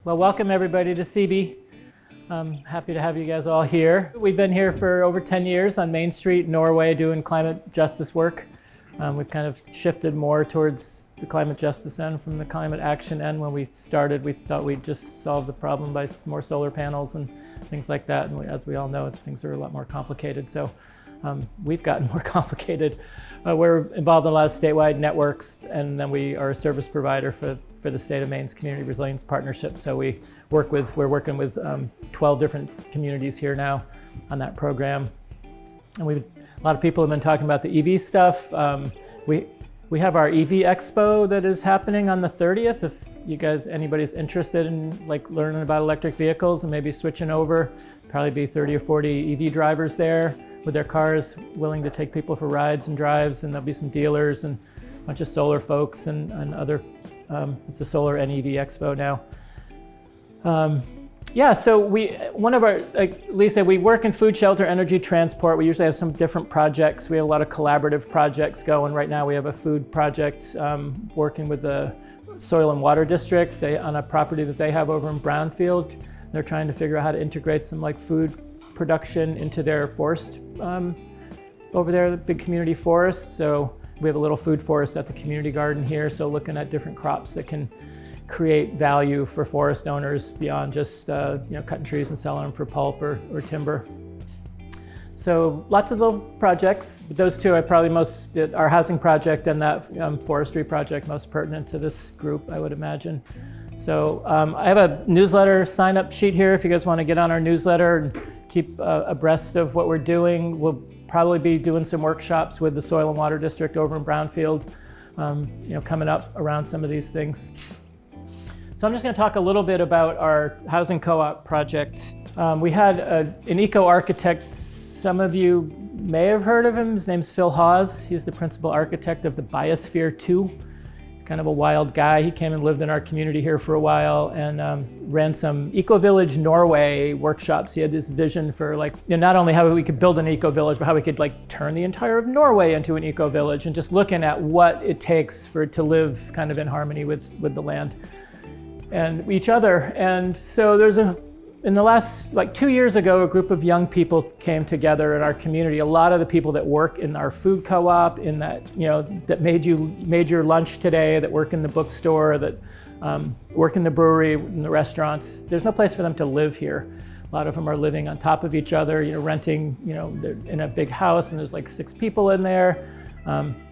Well, welcome everybody to CB. I'm happy to have you guys all here. We've been here for over 10 years on Main Street, Norway, doing climate justice work. We've kind of shifted more towards the climate justice end from the climate action end. When we started, we thought we'd just solve the problem by more solar panels and things like that. And as we all know, things are a lot more complicated. So we've gotten more complicated. We're involved in a lot of statewide networks, and then we are a service provider for the state of Maine's Community Resilience Partnership. So we're working with 12 different communities here now on that program. And a lot of people have been talking about the EV stuff. We have our EV Expo that is happening on the 30th. If you guys, anybody's interested in learning about electric vehicles and maybe switching over, probably be 30 or 40 EV drivers there with their cars willing to take people for rides and drives, and there'll be some dealers and a bunch of solar folks and other, it's a solar and EV Expo now. So Lisa, we work in food, shelter, energy, transport. We usually have some different projects. We have a lot of collaborative projects going. Right now we have a food project working with the Soil and Water District on a property that they have over in Brownfield. They're trying to figure out how to integrate some food production into their forest over there, the big community forest. So we have a little food forest at the community garden here. So looking at different crops that can create value for forest owners beyond just cutting trees and selling them for pulp or timber. So lots of little projects, but those two are probably our housing project and that forestry project most pertinent to this group, I would imagine. So I have a newsletter sign-up sheet here if you guys want to get on our newsletter and keep abreast of what we're doing. We'll probably be doing some workshops with the Soil and Water District over in Brownfield, coming up around some of these things. So I'm just going to talk a little bit about our housing co-op project. We had an eco-architect. Some of you may have heard of him. His name's Phil Hawes. He's the principal architect of the Biosphere 2. He's kind of a wild guy. He came and lived in our community here for a while and ran some Eco-Village Norway workshops. He had this vision for not only how we could build an eco-village, but how we could turn the entire of Norway into an eco-village, and just looking at what it takes to live kind of in harmony with the land and each other. And so in the last 2 years ago, a group of young people came together in our community. A lot of the people that work in our food co-op, in that that made your lunch today, that work in the bookstore, that work in the brewery, in the restaurants. There's no place for them to live here. A lot of them are living on top of each other, renting, they're in a big house, and there's 6 people in there.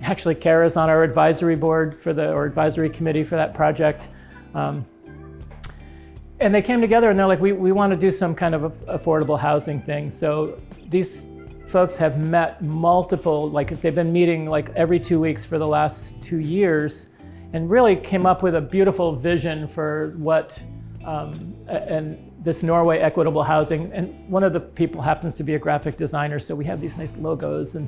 Actually, Kara's on our advisory board or advisory committee for that project. And they came together and they're like, we want to do some kind of affordable housing thing. So these folks have met multiple, they've been meeting every 2 weeks for the last 2 years, and really came up with a beautiful vision for what, and this Norway equitable housing. And one of the people happens to be a graphic designer, so we have these nice logos and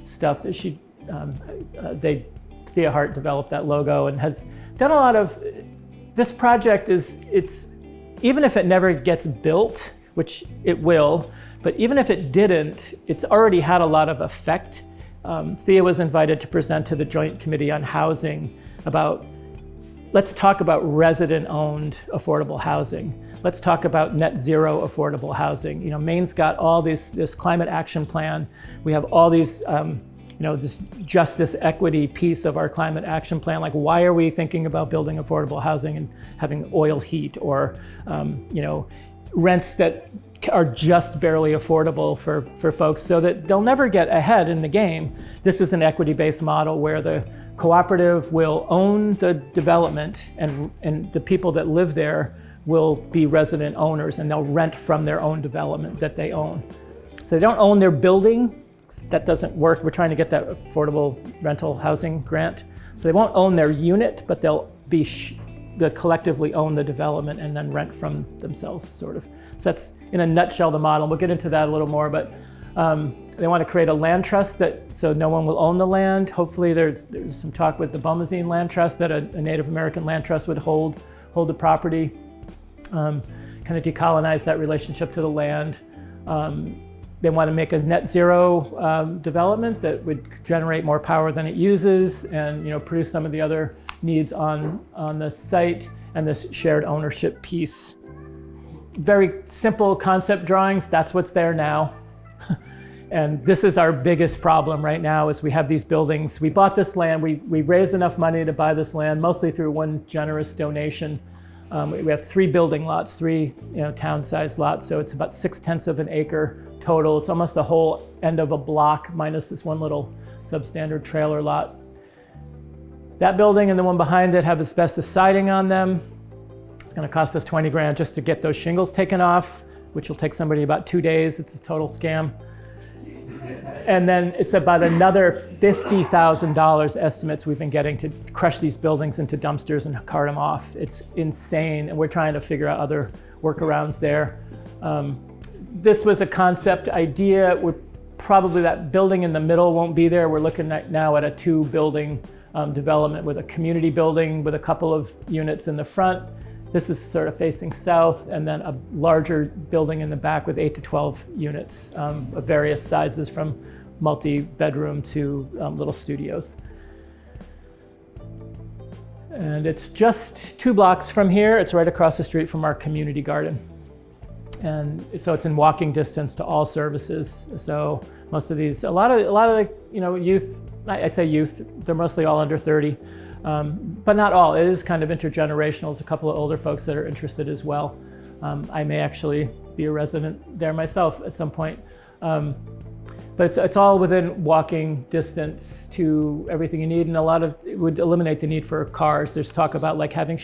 stuff that Thea Hart developed that logo and has done a lot of. This project even if it never gets built, which it will, but even if it didn't, it's already had a lot of effect. Thea was invited to present to the Joint Committee on Housing let's talk about resident-owned affordable housing. Let's talk about net zero affordable housing. Maine's got all this climate action plan. We have all these this justice equity piece of our climate action plan. Why are we thinking about building affordable housing and having oil heat or, rents that are just barely affordable for folks so that they'll never get ahead in the game? This is an equity-based model where the cooperative will own the development and the people that live there will be resident owners, and they'll rent from their own development that they own. So they don't own their building. That doesn't work. We're trying to get that affordable rental housing grant. So they won't own their unit, but they'll collectively own the development and then rent from themselves, sort of. So that's, in a nutshell, the model. We'll get into that a little more, but they want to create a land trust so no one will own the land. Hopefully there's some talk with the Bomazine Land Trust that a Native American land trust would hold the property, kind of decolonize that relationship to the land. They want to make a net zero development that would generate more power than it uses, and produce some of the other needs on the site. and this shared ownership piece. Very simple concept drawings, that's what's there now. And this is our biggest problem right now is we have these buildings. We bought this land, we raised enough money to buy this land, mostly through one generous donation. We have 3 building lots, 3 town-sized lots, so it's about 6/10 of an acre total. It's almost the whole end of a block minus this one little substandard trailer lot. That building and the one behind it have asbestos siding on them. It's going to cost us 20 grand just to get those shingles taken off, which will take somebody about 2 days. It's a total scam. And then it's about another $50,000 estimates we've been getting to crush these buildings into dumpsters and cart them off. It's insane, and we're trying to figure out other workarounds there. This was a concept idea. We're probably that building in the middle won't be there. We're looking at now at a 2-building development with a community building with a couple of units in the front. This is sort of facing south, and then a larger building in the back with 8 to 12 units of various sizes, from multi-bedroom to little studios. And it's just 2 blocks from here. It's right across the street from our community garden. And so it's in walking distance to all services. So most of these, a lot of the youth, I say youth, they're mostly all under 30. But not all. It is kind of intergenerational. There's a couple of older folks that are interested as well. I may actually be a resident there myself at some point. But it's all within walking distance to everything you need, and it would eliminate the need for cars. There's talk about like having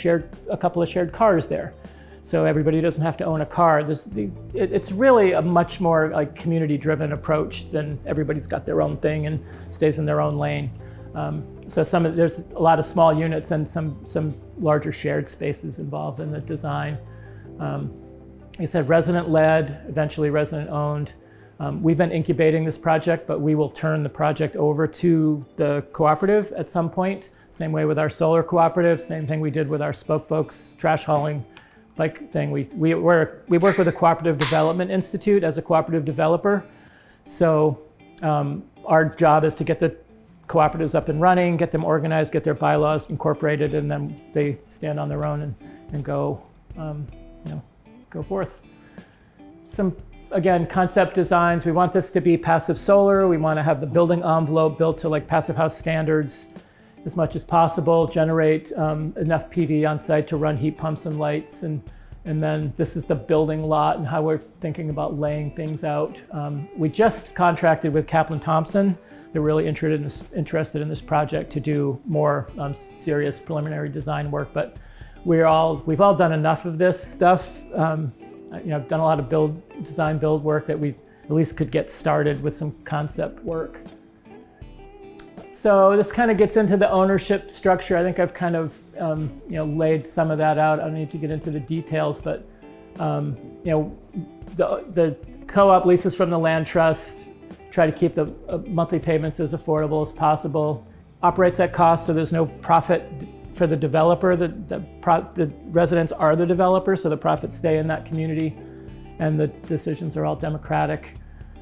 a couple of shared cars there, so everybody doesn't have to own a car. It's really a much more like community-driven approach than everybody's got their own thing and stays in their own lane. So there's a lot of small units and some larger shared spaces involved in the design. Like I said, resident-led, eventually resident-owned. We've been incubating this project, but we will turn the project over to the cooperative at some point. Same way with our solar cooperative, same thing we did with our Spoke Folks trash hauling bike thing. We work with the Cooperative Development Institute as a cooperative developer. So our job is to get the cooperatives up and running, get them organized, get their bylaws incorporated, and then they stand on their own and go forth. Some, again, concept designs. We want this to be passive solar. We want to have the building envelope built to like passive house standards as much as possible, generate enough PV on site to run heat pumps and lights. And then this is the building lot and how we're thinking about laying things out. We just contracted with Kaplan Thompson. They're really interested in this project to do more serious preliminary design work, but we've all done enough of this stuff. I've done a lot of design build work that we at least could get started with some concept work. So this kind of gets into the ownership structure. I think I've kind of laid some of that out. I don't need to get into the details, but the co-op leases from the land trust, try to keep the monthly payments as affordable as possible, operates at cost, so there's no profit for the developer. The residents are the developer, so the profits stay in that community, and the decisions are all democratic.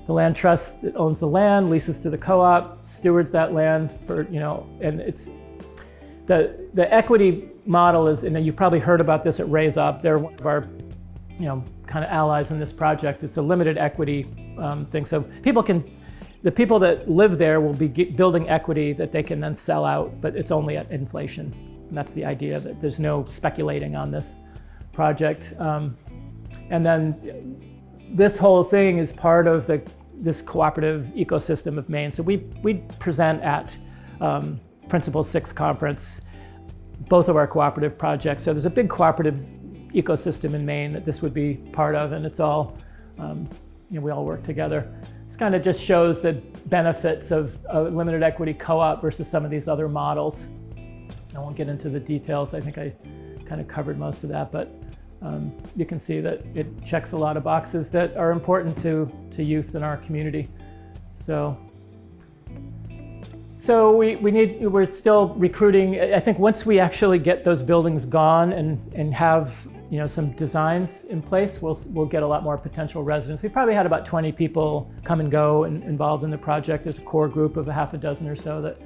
The land trust that owns the land leases to the co-op, stewards that land for, and it's the equity model is, you've probably heard about this at Raise Up. They're one of our, kind of allies in this project. It's a limited equity thing, so the people that live there will be building equity that they can then sell out, but it's only at inflation. And that's the idea, that there's no speculating on this project. And then this whole thing is part of this cooperative ecosystem of Maine. So we present at Principal 6 conference, both of our cooperative projects. So there's a big cooperative ecosystem in Maine that this would be part of, and it's all, we all work together. This kind of just shows the benefits of a limited equity co-op versus some of these other models. I won't get into the details. I think I kind of covered most of that, but you can see that it checks a lot of boxes that are important to youth in our community. So we're still recruiting. I think once we actually get those buildings gone and have some designs in place, we'll get a lot more potential residents. We probably had about 20 people come and go and involved in the project. There's a core group of a half a dozen or so that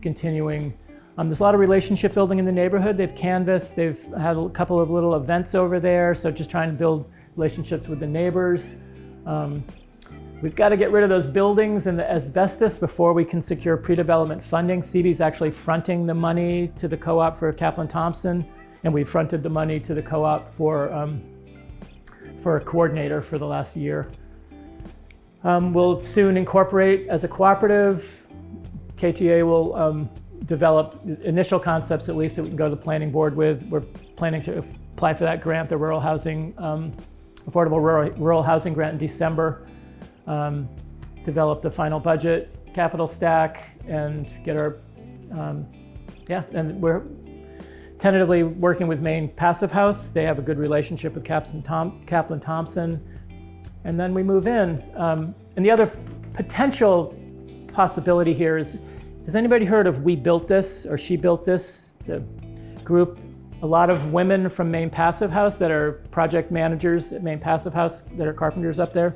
continuing There's a lot of relationship building in the neighborhood. They've canvassed, they've had a couple of little events over there, so just trying to build relationships with the neighbors. We've got to get rid of those buildings and the asbestos before we can secure pre-development funding. CB's actually fronting the money to the co-op for Kaplan Thompson, and we fronted the money to the co-op for a coordinator for the last year. We'll soon incorporate as a cooperative. KTA will develop initial concepts, at least, that we can go to the planning board with. We're planning to apply for that grant, the rural housing, affordable rural housing grant in December. Develop the final budget, capital stack, and get our, and we're tentatively working with Maine Passive House. They have a good relationship with Kaplan Thompson. And then we move in. And the other potential possibility here is, has anybody heard of We Built This or She Built This? It's a group, a lot of women from Maine Passive House that are project managers at Maine Passive House that are carpenters up there.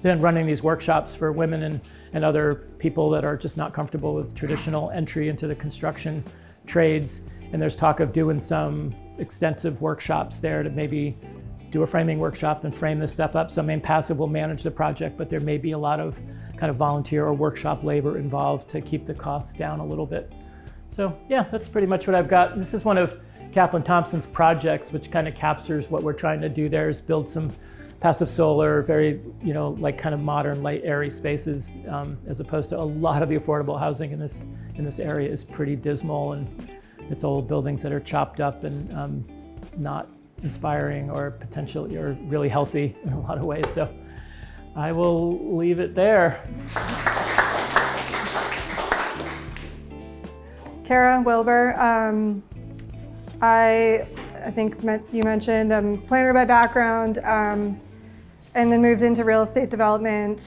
They're running these workshops for women and other people that are just not comfortable with traditional entry into the construction trades. And there's talk of doing some extensive workshops there to maybe do a framing workshop and frame this stuff up. So Maine Passive will manage the project, but there may be a lot of kind of volunteer or workshop labor involved to keep the costs down a little bit. So yeah, that's pretty much what I've got. This is one of Kaplan Thompson's projects, which kind of captures what we're trying to do there, is build some passive solar, very, like kind of modern, light, airy spaces, as opposed to a lot of the affordable housing in this area is pretty dismal, and it's old buildings that are chopped up and not inspiring or potentially or really healthy in a lot of ways. So I will leave it there. Kara, Wilbur. I think you mentioned I'm a planner by background, and then moved into real estate development,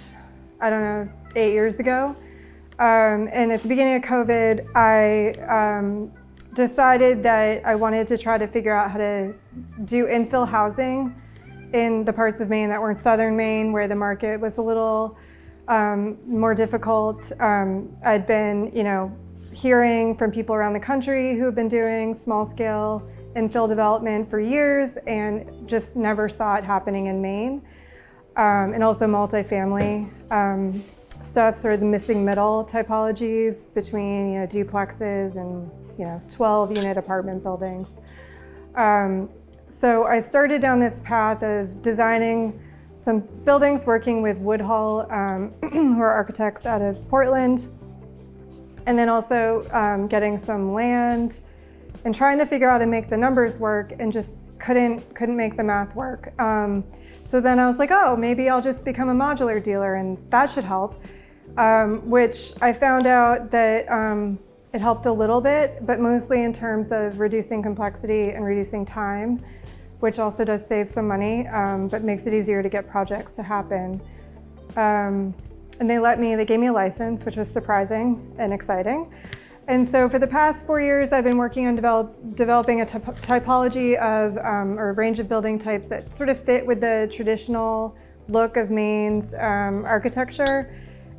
8 years ago. And at the beginning of COVID, I decided that I wanted to try to figure out how to do infill housing in the parts of Maine that weren't southern Maine, where the market was a little more difficult. I'd been, hearing from people around the country who have been doing small scale infill development for years and just never saw it happening in Maine. And also multifamily stuff, sort of the missing middle typologies between duplexes and 12-unit apartment buildings. So I started down this path of designing some buildings, working with Woodhull, who are architects out of Portland, and then also getting some land and trying to figure out how to make the numbers work, and just couldn't make the math work. So then I was like, oh, maybe I'll just become a modular dealer and that should help, which I found out that it helped a little bit, but mostly in terms of reducing complexity and reducing time, which also does save some money, but makes it easier to get projects to happen. And they gave me a license, which was surprising and exciting. And so for the past 4 years, I've been working on developing a typology of, or a range of building types that sort of fit with the traditional look of Maine's architecture.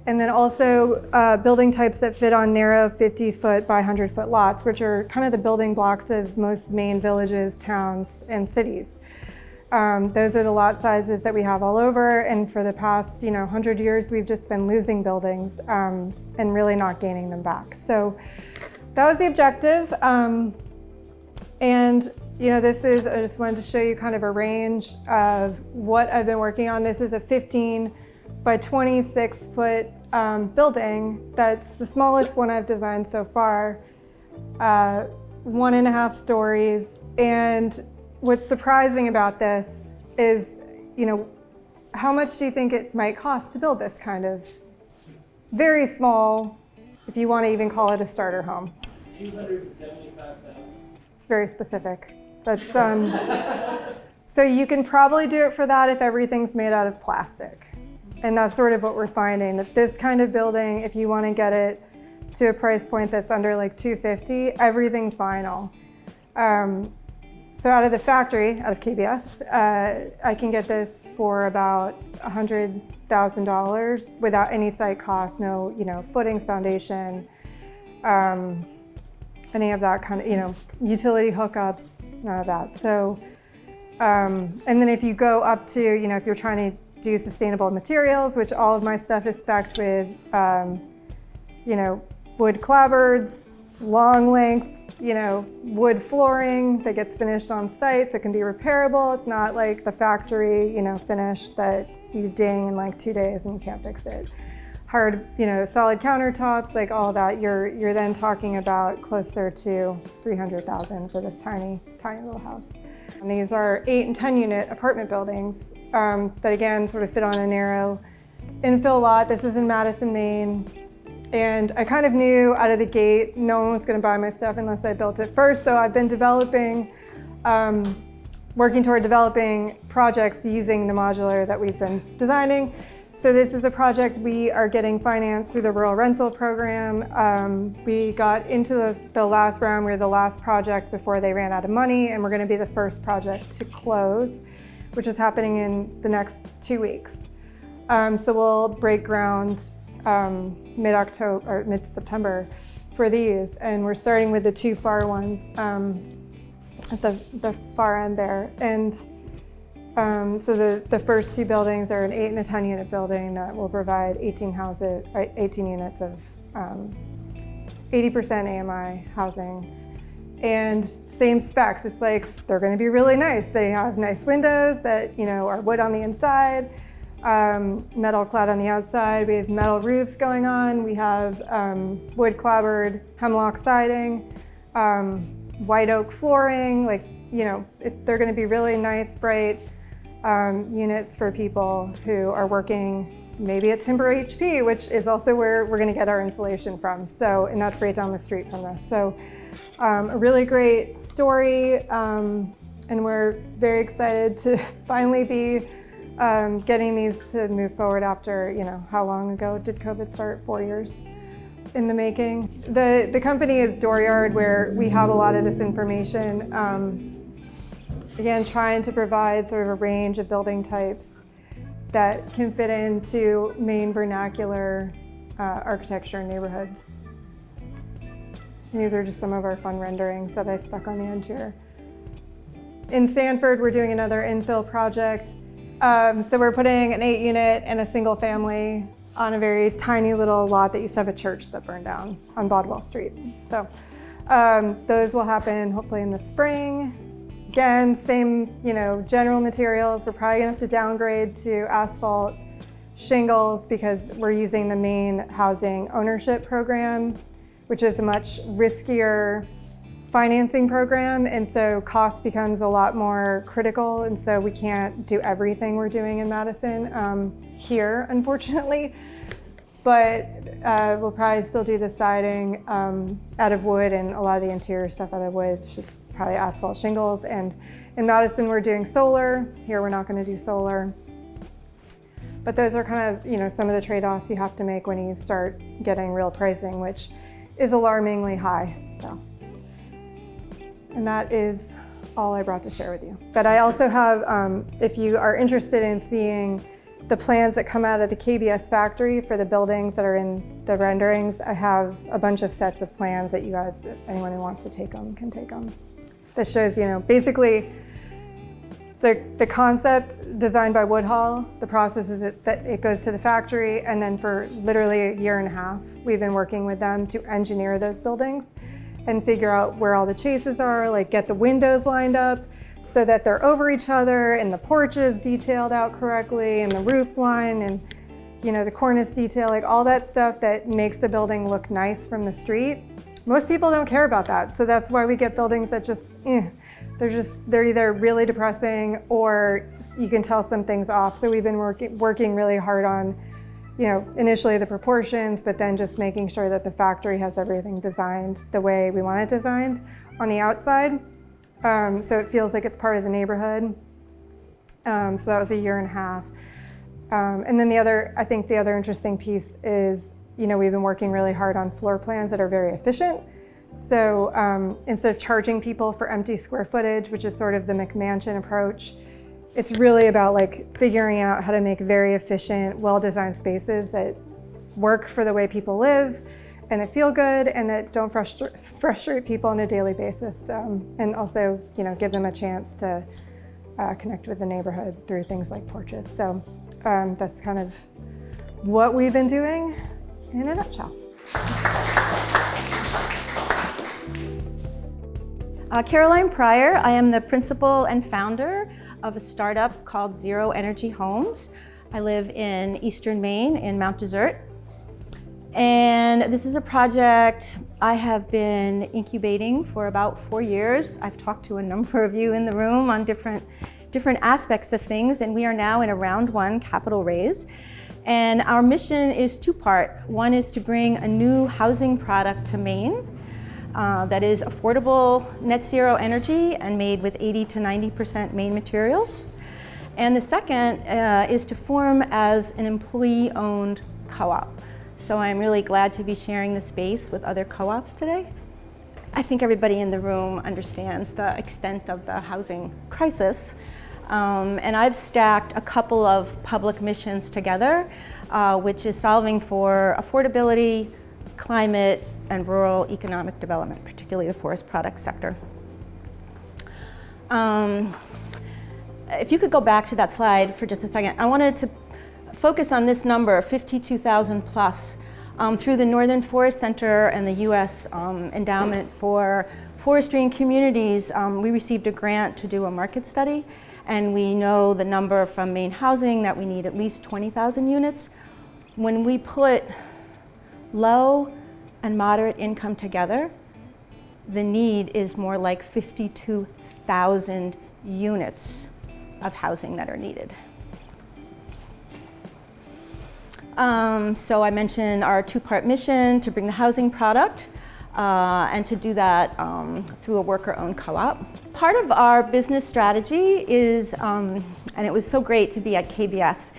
And then also building types that fit on narrow 50-foot by 100-foot lots, which are kind of the building blocks of most Maine villages, towns, and cities. Those are the lot sizes that we have all over, and for the past 100 years we've just been losing buildings and really not gaining them back. So that was the objective, and this is, I just wanted to show you kind of a range of what I've been working on. This is a 15 by 26 foot building. That's the smallest one I've designed so far, 1.5 stories. And what's surprising about this is, how much do you think it might cost to build this kind of very small, if you want to even call it a starter home? $275,000. It's very specific. That's so you can probably do it for that if everything's made out of plastic. And that's sort of what we're finding, that this kind of building, if you want to get it to a price point that's under like $250, everything's vinyl. So out of the factory, out of KBS, I can get this for about $100,000 without any site costs, no, footings, foundation. any of that kind of, utility hookups, none of that. So, and then if you go up to, if you're trying to do sustainable materials, which all of my stuff is spec'd with, wood clapboards, long length, wood flooring that gets finished on site, so it can be repairable. It's not like the factory, finish that you ding in like 2 days and you can't fix it. Hard, solid countertops, like all that, you're then talking about closer to $300,000 for this tiny little house. And these are 8 and 10 unit apartment buildings that again sort of fit on a narrow infill lot. This is in Madison, Maine. And I kind of knew out of the gate no one was going to buy my stuff unless I built it first. So I've been working toward developing projects using the modular that we've been designing. So this is a project we are getting financed through the rural rental program. We got into the last round. We were the last project before they ran out of money, and we're going to be the first project to close, which is happening in the next 2 weeks. So we'll break ground mid-October or mid-September for these, and we're starting with the 2 far ones at the far end there. And so the first 2 buildings are an 8 and a 10 unit building that will provide 18 units of 80% AMI housing. And same specs, it's like they're gonna be really nice. They have nice windows that are wood on the inside, metal clad on the outside. We have metal roofs going on. We have wood clapboard hemlock siding, white oak flooring. They're gonna be really nice, bright units for people who are working maybe at Timber HP, which is also where we're going to get our insulation from. So, and that's right down the street from this. So, a really great story, and we're very excited to finally be getting these to move forward after, how long ago did COVID start? 4 years in the making. The company is Dooryard, where we have a lot of this information. Again, trying to provide sort of a range of building types that can fit into Maine vernacular architecture neighborhoods. And these are just some of our fun renderings that I stuck on the end here. In Sanford, we're doing another infill project. So we're putting an 8 unit and a single family on a very tiny little lot that used to have a church that burned down on Bodwell Street. So those will happen hopefully in the spring. Again, same, general materials. We're probably gonna have to downgrade to asphalt shingles because we're using the Maine Housing Ownership Program, which is a much riskier financing program. And so cost becomes a lot more critical. And so we can't do everything we're doing in Madison here, unfortunately. But we'll probably still do the siding out of wood and a lot of the interior stuff out of wood, just probably asphalt shingles. And in Madison, we're doing solar. Here, we're not going to do solar. But those are kind of, some of the trade-offs you have to make when you start getting real pricing, which is alarmingly high. So, and that is all I brought to share with you. But I also have, if you are interested in seeing the plans that come out of the KBS factory for the buildings that are in the renderings, I have a bunch of sets of plans that you guys, anyone who wants to take them, can take them. That shows, basically the concept designed by Woodhull, the process is that it goes to the factory, and then for literally 1.5 years, we've been working with them to engineer those buildings and figure out where all the chases are, like get the windows lined up so that they're over each other and the porch is detailed out correctly and the roof line and the cornice detail, like all that stuff that makes the building look nice from the street. Most people don't care about that. So that's why we get buildings that just, they're either really depressing or you can tell something's off. So we've been working really hard on, initially the proportions, but then just making sure that the factory has everything designed the way we want it designed on the outside. So it feels like it's part of the neighborhood. So that was 1.5 years. And then I think the other interesting piece is, we've been working really hard on floor plans that are very efficient. So instead of charging people for empty square footage, which is sort of the McMansion approach, it's really about figuring out how to make very efficient, well-designed spaces that work for the way people live and that feel good and that don't frustrate people on a daily basis. And also, give them a chance to connect with the neighborhood through things like porches. So that's kind of what we've been doing in a nutshell. Caroline Pryor. I am the principal and founder of a startup called Zero Energy Homes. I live in eastern Maine in Mount Desert. And this is a project I have been incubating for about 4 years. I've talked to a number of you in the room on different aspects of things, and we are now in a round 1 capital raise. And our mission is 2-part. One is to bring a new housing product to Maine that is affordable, net zero energy, and made with 80 to 90% Maine materials. And the second is to form as an employee-owned co-op. So I'm really glad to be sharing the space with other co-ops today. I think everybody in the room understands the extent of the housing crisis. And I've stacked a couple of public missions together, which is solving for affordability, climate, and rural economic development, particularly the forest products sector. If you could go back to that slide for just a second, I wanted to focus on this number, 52,000 plus. Through the Northern Forest Center and the U.S. Endowment for Forestry and Communities, we received a grant to do a market study, and we know the number from Maine Housing that we need at least 20,000 units. When we put low and moderate income together, the need is more like 52,000 units of housing that are needed. So I mentioned our 2-part mission to bring the housing product and to do that through a worker-owned co-op. Part of our business strategy is, and it was so great to be at KBS,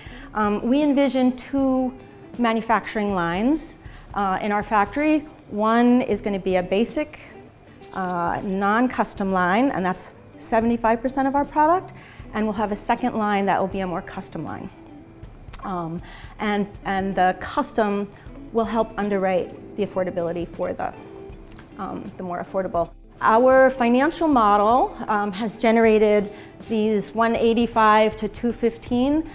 we envision 2 manufacturing lines in our factory. One is going to be a basic non-custom line, and that's 75% of our product, and we'll have a second line that will be a more custom line. And the custom will help underwrite the affordability for the more affordable. Our financial model has generated these 185 to 215.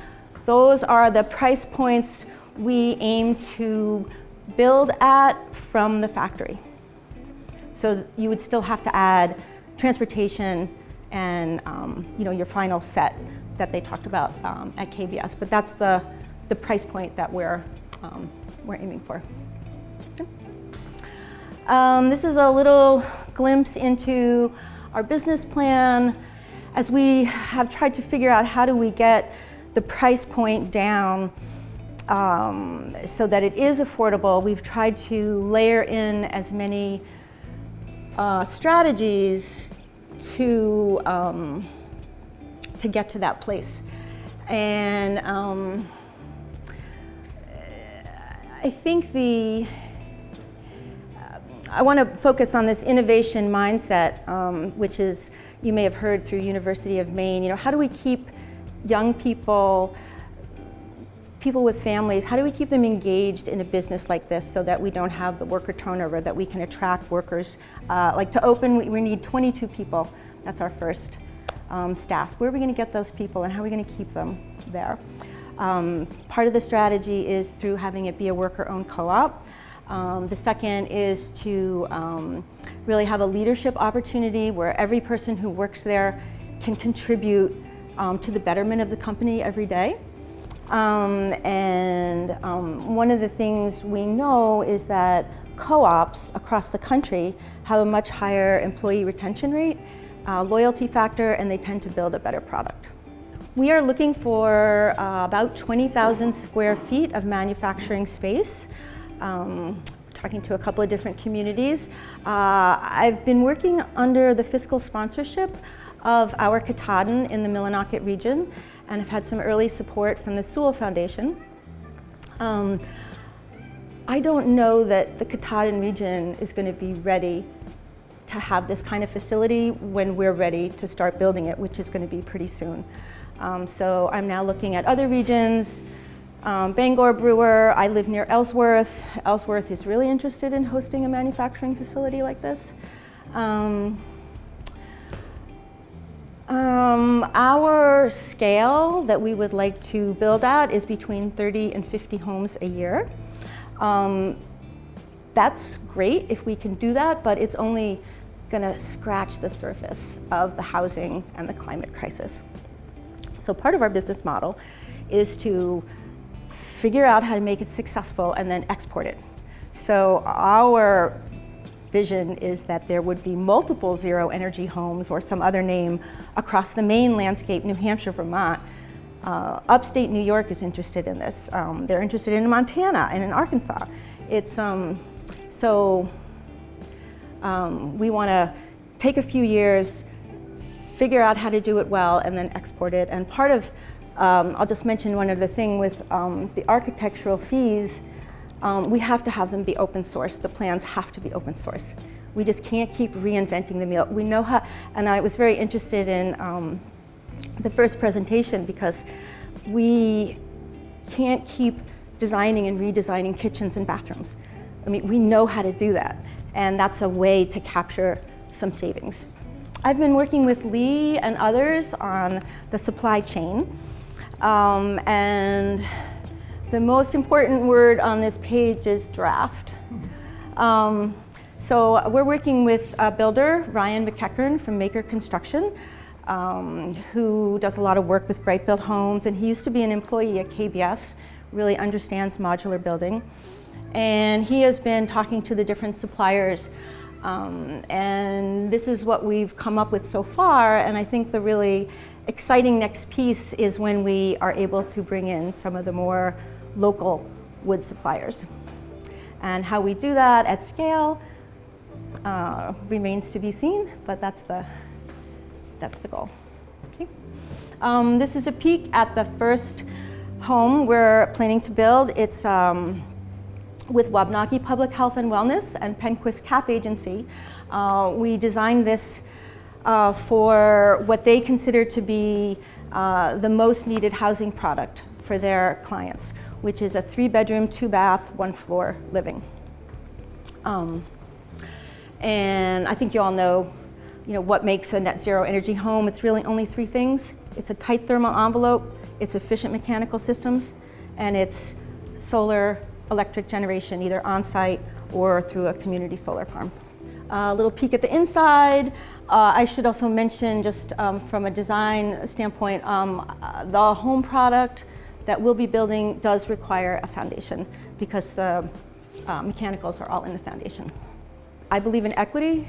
Those are the price points we aim to build at from the factory. So you would still have to add transportation and your final set that they talked about at KBS, but that's the price point that we're aiming for. This is a little glimpse into our business plan as we have tried to figure out how do we get the price point down so that it is affordable. We've tried to layer in as many strategies to get to that place. And I think I want to focus on this innovation mindset, which is, you may have heard through University of Maine, how do we keep young people with families, how do we keep them engaged in a business like this so that we don't have the worker turnover, that we can attract workers? Like to open, we need 22 people. That's our first staff. Where are we going to get those people and how are we going to keep them there? Part of the strategy is through having it be a worker-owned co-op. The second is to really have a leadership opportunity where every person who works there can contribute to the betterment of the company every day. One of the things we know is that co-ops across the country have a much higher employee retention rate, loyalty factor, and they tend to build a better product. We are looking for about 20,000 square feet of manufacturing space. Talking to a couple of different communities. I've been working under the fiscal sponsorship of our Katahdin in the Millinocket region, and I've had some early support from the Sewell Foundation. I don't know that the Katahdin region is going to be ready to have this kind of facility when we're ready to start building it, which is going to be pretty soon. So I'm now looking at other regions Bangor brewer. I live near Ellsworth. Ellsworth is really interested in hosting a manufacturing facility like this. Our scale that we would like to build at is between 30 and 50 homes a year. That's great if we can do that, but it's only going to scratch the surface of the housing and the climate crisis. So part of our business model is to figure out how to make it successful and then export it. So our vision is that there would be multiple zero energy homes or some other name across the Maine landscape, New Hampshire, Vermont. Upstate New York is interested in this. They're interested in Montana and in Arkansas. It's we want to take a few years, figure out how to do it well, and then export it. And part of, I'll just mention one other thing with the architectural fees. We have to have them be open source. The plans have to be open source. We just can't keep reinventing the wheel. We know how, and I was very interested in the first presentation because we can't keep designing and redesigning kitchens and bathrooms. I mean, we know how to do that, and that's a way to capture some savings. I've been working with Lee and others on the supply chain, and the most important word on this page is draft. So we're working with a builder, Ryan McEachern from Maker Construction, who does a lot of work with Bright Built Homes, and he used to be an employee at KBS, really understands modular building. And he has been talking to the different suppliers, and this is what we've come up with so far, and I think the really exciting next piece is when we are able to bring in some of the more local wood suppliers. And how we do that at scale remains to be seen, but that's the goal. Okay. This is a peek at the first home we're planning to build. It's with Wabanaki Public Health and Wellness and Penquist Cap Agency. We designed this for what they consider to be the most needed housing product for their clients, which is a 3-bedroom, 2-bath, 1-floor living. And I think you all know, what makes a net zero energy home. It's really only 3 things. It's a tight thermal envelope, it's efficient mechanical systems, and it's solar electric generation, either on-site or through a community solar farm. A little peek at the inside. I should also mention, just from a design standpoint, the home product that we'll be building does require a foundation because the mechanicals are all in the foundation. I believe in equity.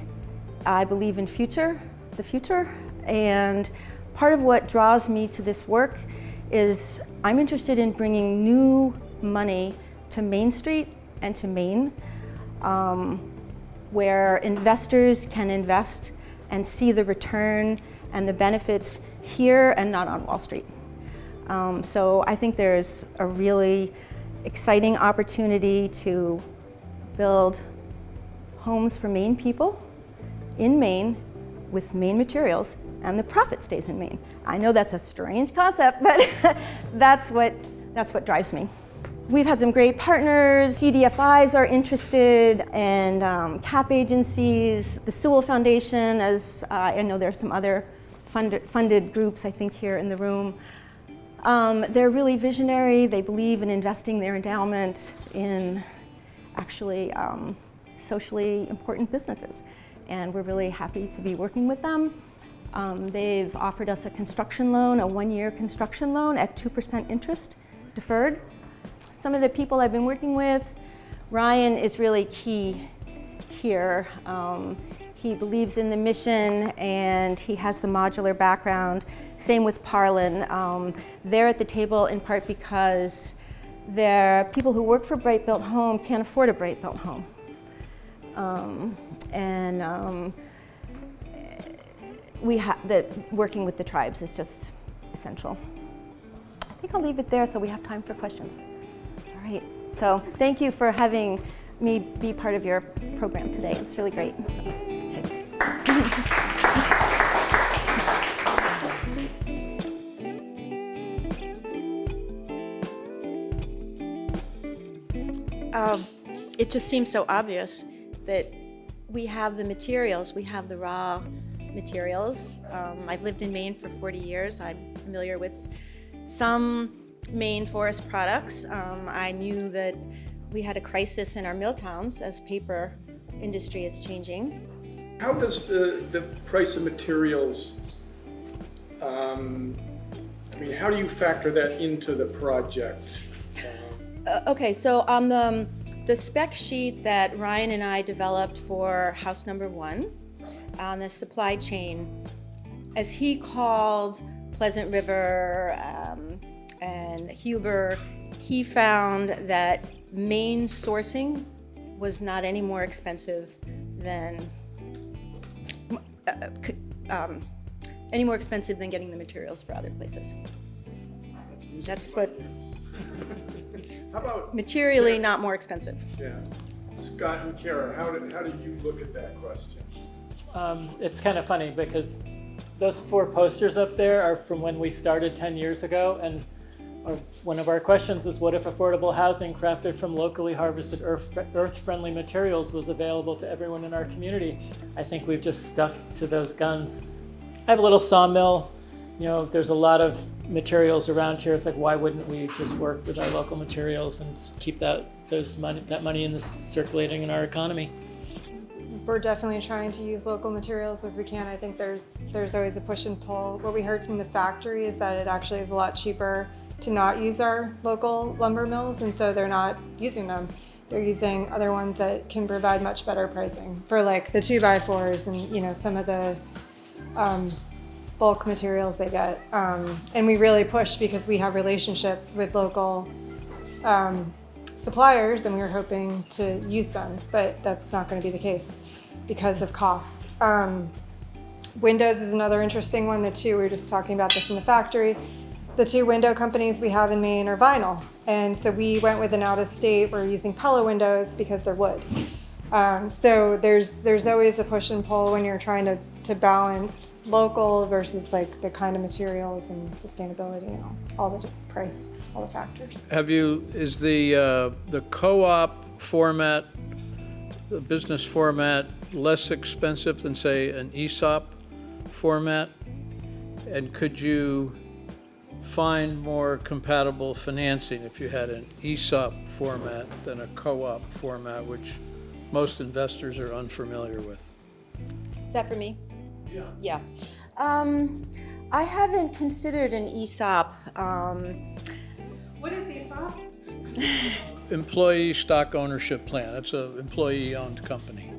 I believe in the future, and part of what draws me to this work is I'm interested in bringing new money to Main Street and to Maine, where investors can invest and see the return and the benefits here and not on Wall Street. So I think there's a really exciting opportunity to build homes for Maine people in Maine with Maine materials, and the profit stays in Maine. I know that's a strange concept, but that's what drives me. We've had some great partners. CDFIs are interested, and cap agencies, the Sewell Foundation, as I know there are some other funded groups, I think, here in the room. They're really visionary. They believe in investing their endowment in actually socially important businesses. And we're really happy to be working with them. They've offered us a construction loan, a 1-year construction loan at 2% interest, deferred. Some of the people I've been working with, Ryan is really key here. He believes in the mission and he has the modular background. Same with Parlin. They're at the table in part because they're people who work for Bright Built Home can't afford a Bright Built Home. Working with the tribes is just essential. I think I'll leave it there so we have time for questions. All right, so thank you for having me be part of your program today. It's really great. Okay. It just seems so obvious that we have the materials, we have the raw materials. I've lived in Maine for 40 years. I'm familiar with some Maine forest products. I knew that we had a crisis in our mill towns as paper industry is changing. How does the price of materials, how do you factor that into the project? Okay, so on the spec sheet that Ryan and I developed for house number 1, on the supply chain, as he called Pleasant River and Huber, he found that Maine sourcing was not any more expensive than getting the materials for other places. That's what. How about materially not more expensive? Yeah, Scott and Kara, how do you look at that question? It's kind of funny because those 4 posters up there are from when we started 10 years ago, and one of our questions was, what if affordable housing crafted from locally harvested earth-friendly materials was available to everyone in our community? I think we've just stuck to those guns. I have a little sawmill. There's a lot of materials around here. It's like, why wouldn't we just work with our local materials and keep that money circulating in our economy? We're definitely trying to use local materials as we can. I think there's always a push and pull. What we heard from the factory is that it actually is a lot cheaper to not use our local lumber mills, and so they're not using them. They're using other ones that can provide much better pricing for like the 2x4s and some of the bulk materials they get. And we really push because we have relationships with local suppliers, and we were hoping to use them, but that's not going to be the case because of costs. Windows is another interesting one. We were just talking about this in the factory. The 2 window companies we have in Maine are vinyl, and so we went with an out-of-state. We're using Pella windows because they're wood. So there's always a push and pull when you're trying to balance local versus like the kind of materials and sustainability, all the price, all the factors. Is the co-op format, the business format, less expensive than say an ESOP format? And could you find more compatible financing if you had an ESOP format than a co-op format, which most investors are unfamiliar with? Is that for me? Yeah. I haven't considered an ESOP. What is ESOP? Employee stock ownership plan. It's an employee-owned company.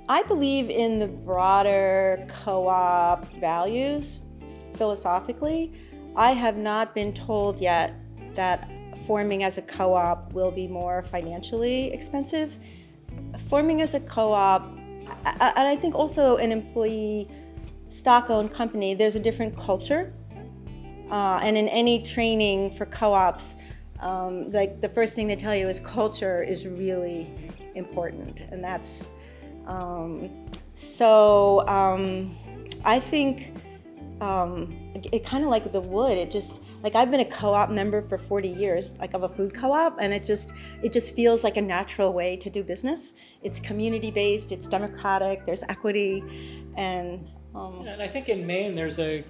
I believe in the broader co-op values philosophically. I have not been told yet that forming as a co-op will be more financially expensive. Forming as a co-op, and I think also an employee stock-owned company, there's a different culture. And in any training for co-ops, like the first thing they tell you is culture is really important, and that's I think it kind of like the wood. It just like I've been a co-op member for 40 years, like of a food co-op, and it just feels like a natural way to do business. It's community-based, it's democratic, there's equity, and I think in Maine there's a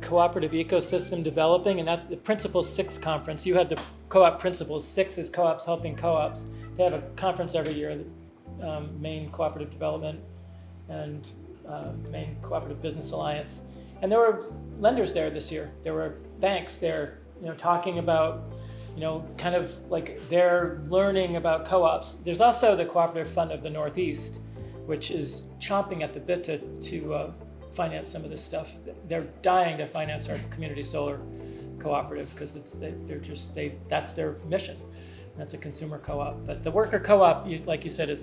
cooperative ecosystem developing, and at the Principles 6 conference, you had the co-op principles. 6 is co-ops helping co-ops. They have a conference every year, Maine Cooperative Development and Maine Cooperative Business Alliance. And there were lenders there this year. There were banks there, talking about, kind of like they're learning about co-ops. There's also the Cooperative Fund of the Northeast, which is chomping at the bit to finance some of this stuff. They're dying to finance our community solar cooperative because that's their mission. That's a consumer co-op. But the worker co-op, like you said, it's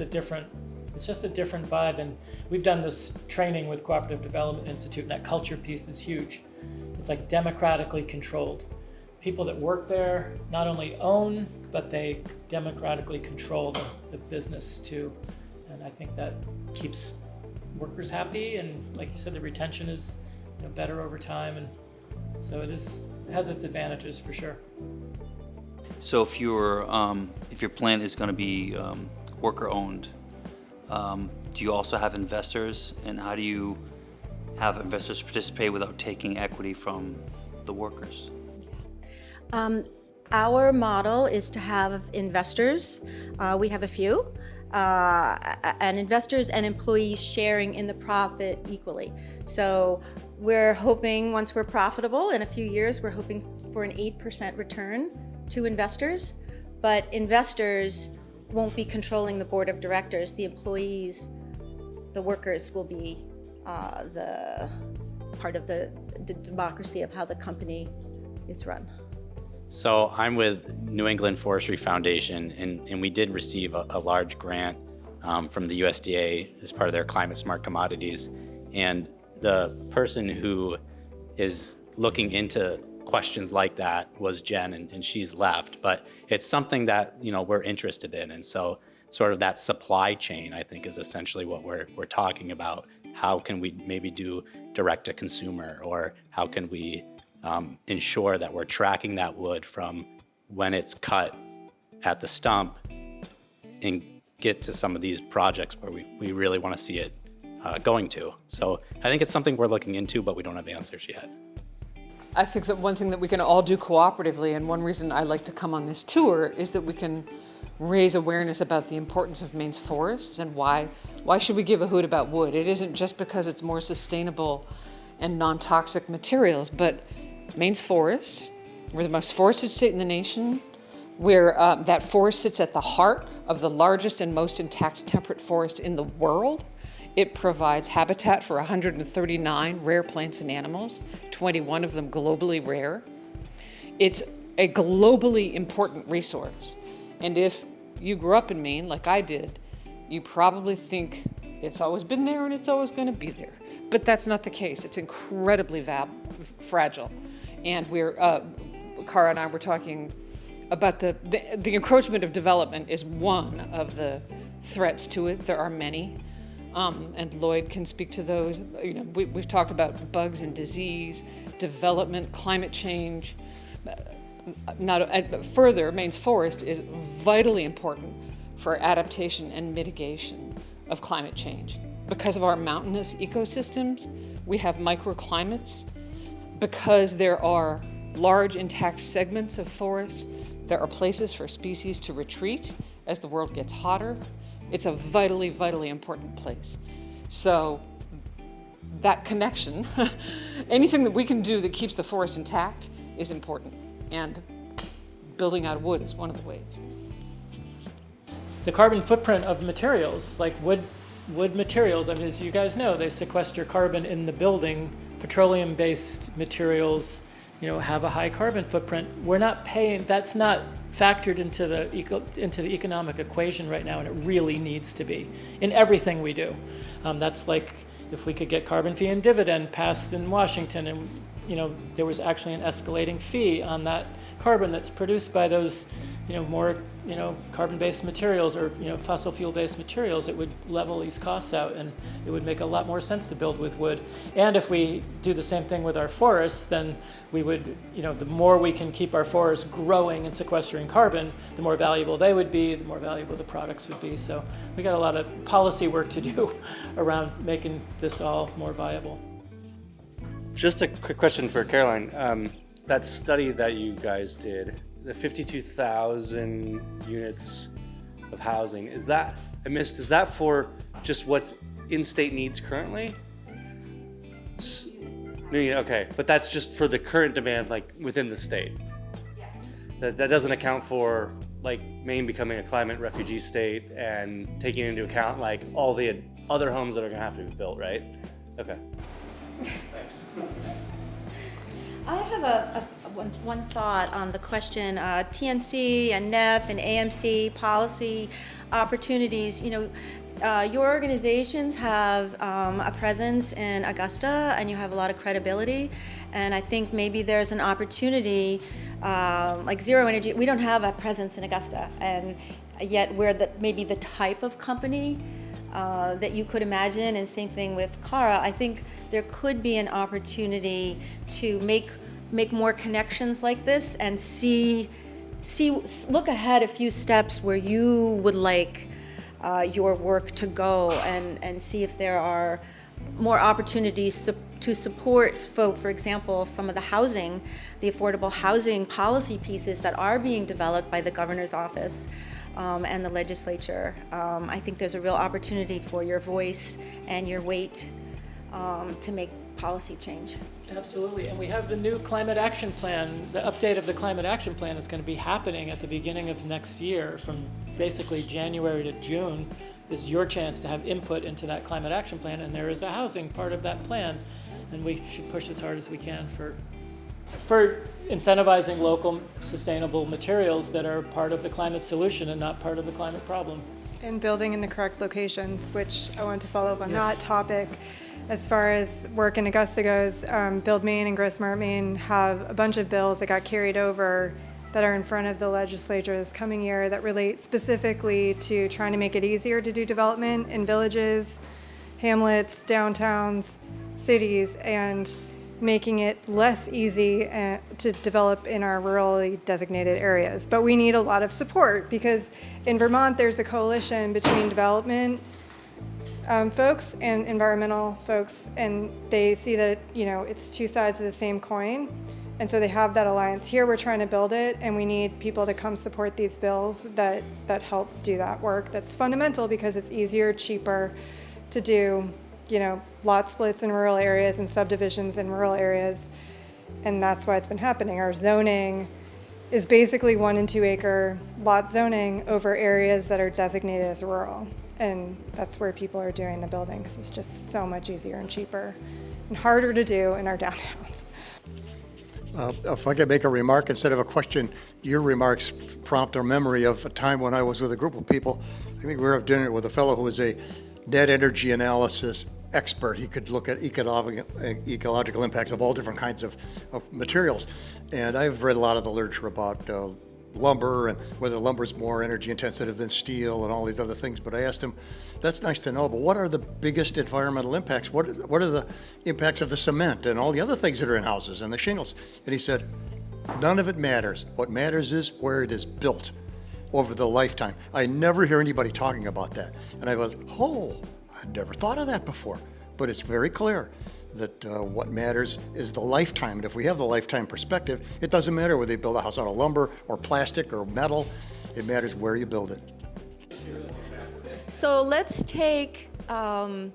just a different vibe. And we've done this training with Cooperative Development Institute, and that culture piece is huge. It's like democratically controlled. People that work there not only own, but they democratically control the business too. And I think that keeps workers happy, and like you said, the retention is better over time, and so it has its advantages for sure. So if your plant is going to be worker-owned, do you also have investors, and how do you have investors participate without taking equity from the workers? Our model is to have investors. We have a few, and investors and employees sharing in the profit equally. So we're hoping once we're profitable in a few years, we're hoping for an 8% return to investors, but investors won't be controlling the board of directors. The employees, the workers will be the part of the democracy of how the company is run. So I'm with New England Forestry Foundation, and we did receive a large grant from the USDA as part of their Climate Smart Commodities. And the person who is looking into questions like that was Jen, and she's left. But it's something that we're interested in, and so sort of that supply chain, I think, is essentially what we're talking about. How can we maybe do direct to consumer, or how can we ensure that we're tracking that wood from when it's cut at the stump and get to some of these projects where we really want to see it going to. So I think it's something we're looking into, but we don't have answers yet. I think that one thing that we can all do cooperatively, and one reason I like to come on this tour, is that we can raise awareness about the importance of Maine's forests and why should we give a hoot about wood. It isn't just because it's more sustainable and non-toxic materials, but Maine's forests, we're the most forested state in the nation, where that forest sits at the heart of the largest and most intact temperate forest in the world. It provides habitat for 139 rare plants and animals, 21 of them globally rare. It's a globally important resource. And if you grew up in Maine, like I did, you probably think it's always been there and it's always going to be there. But that's not the case. It's incredibly fragile. And Cara and I were talking about the encroachment of development is one of the threats to it. There are many, and Lloyd can speak to those. We've talked about bugs and disease, development, climate change. Further, Maine's forest is vitally important for adaptation and mitigation of climate change. Because of our mountainous ecosystems, we have microclimates. Because there are large intact segments of forest, there are places for species to retreat as the world gets hotter. It's a vitally, vitally important place. So that connection, anything that we can do that keeps the forest intact is important. And building out wood is one of the ways. The carbon footprint of materials, like wood materials, I mean, as you guys know, they sequester carbon in the building. Petroleum-based materials, have a high carbon footprint. We're not paying. That's not factored into the economic equation right now, and it really needs to be in everything we do. That's like if we could get carbon fee and dividend passed in Washington, and there was actually an escalating fee on that carbon that's produced by those more carbon-based materials or fossil fuel-based materials, it would level these costs out, and it would make a lot more sense to build with wood. And if we do the same thing with our forests, then we would, the more we can keep our forests growing and sequestering carbon, the more valuable they would be, the more valuable the products would be. So we got a lot of policy work to do around making this all more viable. Just a quick question for Caroline. That study that you guys did, the 52,000 units of housing, is that for just what's in-state needs currently? Okay, but that's just for the current demand, like within the state? Yes. That doesn't account for like Maine becoming a climate refugee state and taking into account like all the other homes that are gonna have to be built, right? Okay. Thanks. I have one thought on the question, TNC and NEF and AMC policy opportunities. Your organizations have a presence in Augusta, and you have a lot of credibility, and I think maybe there's an opportunity, like Zero Energy, we don't have a presence in Augusta, and yet we're maybe the type of company that you could imagine, and same thing with Cara. I think there could be an opportunity to make more connections like this and see look ahead a few steps where you would like your work to go, and see if there are more opportunities to support, for example, some of the housing, the affordable housing policy pieces that are being developed by the governor's office and the legislature. I think there's a real opportunity for your voice and your weight to make policy change. Absolutely, and we have the new climate action plan. The update of the climate action plan is going to be happening at the beginning of next year. From basically January to June is your chance to have input into that climate action plan, and there is a housing part of that plan, and we should push as hard as we can for incentivizing local sustainable materials that are part of the climate solution and not part of the climate problem. And building in the correct locations, which I want to follow up on that topic. As far as work in Augusta goes, Build Maine and Grow Smart Maine have a bunch of bills that got carried over that are in front of the legislature this coming year that relate specifically to trying to make it easier to do development in villages, hamlets, downtowns, cities, and making it less easy to develop in our rurally designated areas. But we need a lot of support because in Vermont there's a coalition between development folks and environmental folks, and they see that it's two sides of the same coin, and so they have that alliance. Here we're trying to build it, and we need people to come support these bills that help do that work. That's fundamental because it's easier, cheaper to do lot splits in rural areas and subdivisions in rural areas, and that's why it's been happening. Our zoning is basically 1 and 2 acre lot zoning over areas that are designated as rural. And that's where people are doing the building because it's just so much easier and cheaper and harder to do in our downtowns. If I could make a remark instead of a question, your remarks prompt a memory of a time when I was with a group of people. I think we were at dinner with a fellow who was a net energy analysis expert. He could look at ecological impacts of all different kinds of materials. And I've read a lot of the literature about lumber and whether lumber is more energy intensive than steel and all these other things. But I asked him, that's nice to know, but what are the biggest environmental impacts? What are the impacts of the cement and all the other things that are in houses and the shingles? And he said, none of it matters. What matters is where it is built over the lifetime. I never hear anybody talking about that. And I go, I'd never thought of that before. But it's very clear that what matters is the lifetime. And if we have the lifetime perspective, it doesn't matter whether you build a house out of lumber or plastic or metal. It matters where you build it. So let's take a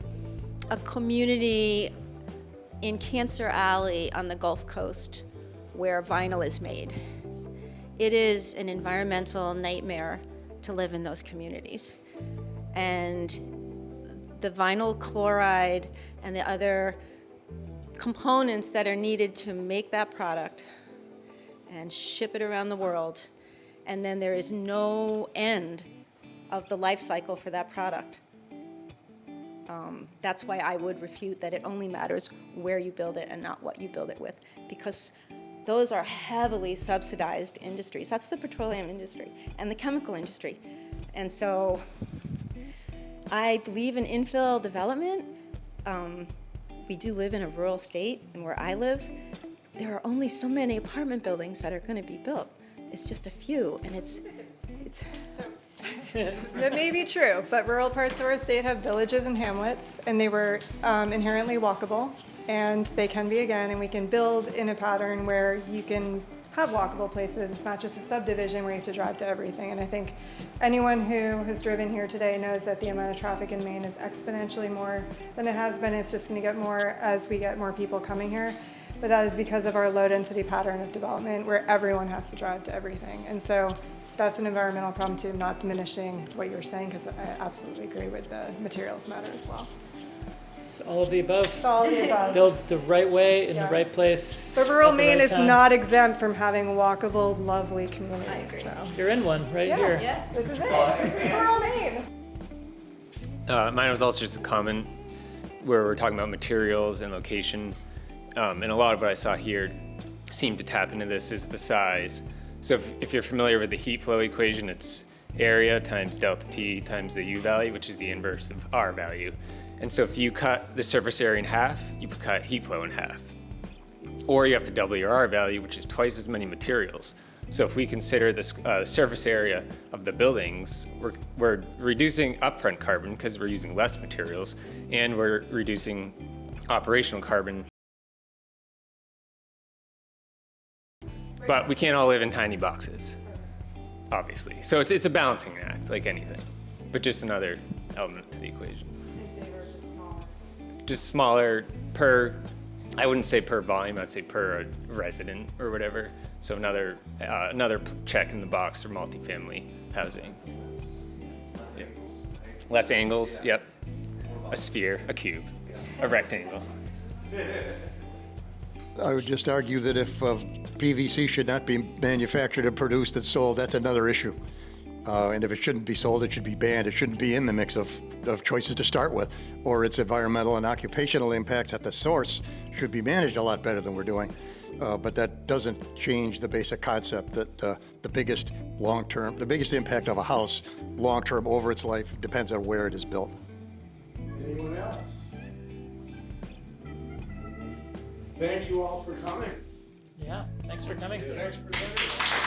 community in Cancer Alley on the Gulf Coast where vinyl is made. It is an environmental nightmare to live in those communities. And the vinyl chloride and the other components that are needed to make that product and ship it around the world, and then there is no end of the life cycle for that product. That's why I would refute that it only matters where you build it and not what you build it with, because those are heavily subsidized industries. That's the petroleum industry and the chemical industry. And so I believe in infill development. We do live in a rural state, and where I live, there are only so many apartment buildings that are going to be built. It's just a few, and it's That may be true, but rural parts of our state have villages and hamlets, and they were inherently walkable, and they can be again, and we can build in a pattern where you can have walkable places. It's not just a subdivision where you have to drive to everything. And I think anyone who has driven here today knows that the amount of traffic in Maine is exponentially more than it has been. It's just going to get more as we get more people coming here. But that is because of our low density pattern of development where everyone has to drive to everything. And so that's an environmental problem too, not diminishing what you were saying, because I absolutely agree with the materials matter as well. It's all of the above. It's all of the above. Build the right way in the right place. But rural at the Maine right is time. not exempt from having walkable, lovely communities. I agree. So. You're in one right here. Yeah, this is it. This is rural Maine. Mine was also just a comment where we're talking about materials and location. And a lot of what I saw here seemed to tap into this is the size. So if you're familiar with the heat flow equation, it's area times delta T times the U value, which is the inverse of R value. And so if you cut the surface area in half, you cut heat flow in half. Or you have to double your R value, which is twice as many materials. So if we consider this surface area of the buildings, we're reducing upfront carbon because we're using less materials, and we're reducing operational carbon. But we can't all live in tiny boxes, obviously. So it's a balancing act, like anything, but just another element to the equation. Just smaller per, I wouldn't say per volume, I'd say per resident or whatever. So another check in the box for multifamily housing. Yeah. Less angles, yep. A sphere, a cube, a rectangle. I would just argue that if PVC should not be manufactured and produced and sold, that's another issue. And if it shouldn't be sold, it should be banned. It shouldn't be in the mix of choices to start with, or its environmental and occupational impacts at the source should be managed a lot better than we're doing. But that doesn't change the basic concept that the biggest impact of a house long-term over its life depends on where it is built. Anyone else? Thank you all for coming. Yeah, thanks for coming. Thanks for coming.